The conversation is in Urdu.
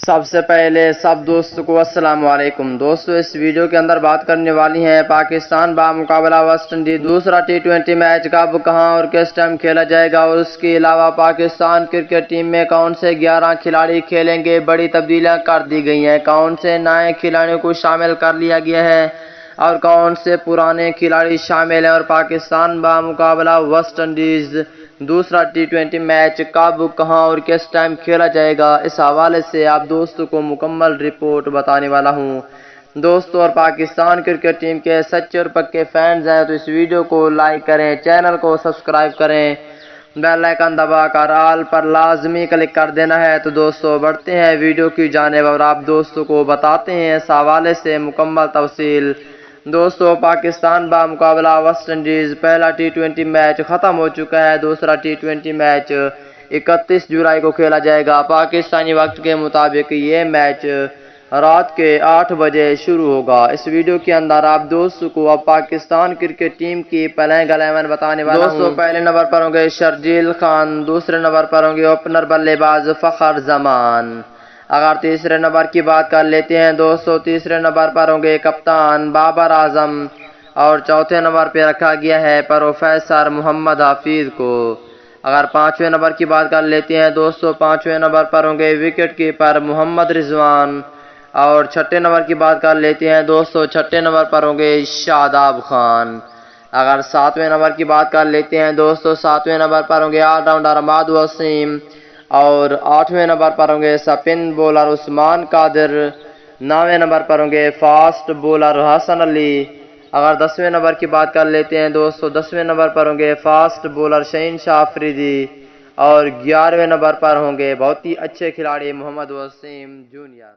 سب سے پہلے سب دوستوں کو السلام علیکم دوستو، اس ویڈیو کے اندر بات کرنے والی ہیں پاکستان بمقابلہ ویسٹ انڈیز دوسرا ٹی20 میچ کب، کہاں اور کس ٹائم کھیلا جائے گا، اور اس کے علاوہ پاکستان کرکٹ ٹیم میں کون سے 11 کھلاڑی کھیلیں گے۔ بڑی تبدیلیاں کر دی گئی ہیں، کون سے نئے کھلاڑیوں کو شامل کر لیا گیا ہے اور کون سے پرانے کھلاڑی شامل ہیں، اور پاکستان بمقابلہ ویسٹ انڈیز دوسرا ٹی20 میچ کب، کہاں اور کس ٹائم کھیلا جائے گا، اس حوالے سے آپ دوستوں کو مکمل رپورٹ بتانے والا ہوں دوستو۔ اور پاکستان کرکٹ ٹیم کے سچے اور پکے فینز ہیں تو اس ویڈیو کو لائک کریں، چینل کو سبسکرائب کریں، بیل آئیکن دبا کر آل پر لازمی کلک کر دینا ہے۔ تو دوستو بڑھتے ہیں ویڈیو کی جانب اور آپ دوستوں کو بتاتے ہیں اس حوالے سے مکمل تفصیل دوستو۔ پاکستان بمقابلہ ویسٹ انڈیز پہلا ٹی20 میچ ختم ہو چکا ہے، دوسرا ٹی20 میچ 31 جولائی کو کھیلا جائے گا پاکستانی وقت کے مطابق۔ یہ میچ رات کے 8 بجے شروع ہوگا۔ اس ویڈیو کے اندر آپ دوستوں کو اب پاکستان کرکٹ ٹیم کی پلینگ 11 بتانے والا ہوں دوستو۔ پہلے نمبر پر ہوں گے شرجیل خان، دوسرے نمبر پر ہوں گے اوپنر بلے باز فخر زمان۔ اگر تیسرے نمبر کی بات کر لیتے ہیں دوستو، تیسرے نمبر پر ہوں گے کپتان بابر اعظم، اور چوتھے نمبر پہ رکھا گیا ہے پروفیسر محمد حفیظ کو۔ اگر پانچویں نمبر کی بات کر لیتے ہیں دوستو، پانچویں نمبر پر ہوں گے وکٹ کیپر محمد رضوان، اور چھٹے نمبر کی بات کر لیتے ہیں دوستو، چھٹے نمبر پر ہوں گے شاداب خان۔ اگر ساتویں نمبر کی بات کر لیتے ہیں دوستو، ساتویں نمبر پر ہوں گے آل راؤنڈر احمد وسیم، اور آٹھویں نمبر پر ہوں گے سپن بولر عثمان قادر، نویں نمبر پر ہوں گے فاسٹ بولر حسن علی۔ اگر 10ویں نمبر کی بات کر لیتے ہیں دوستو، 10ویں نمبر پر ہوں گے فاسٹ بولر شہین شاہ افریدی، اور 11ویں نمبر پر ہوں گے بہت ہی اچھے کھلاڑی محمد وسیم جونیئر۔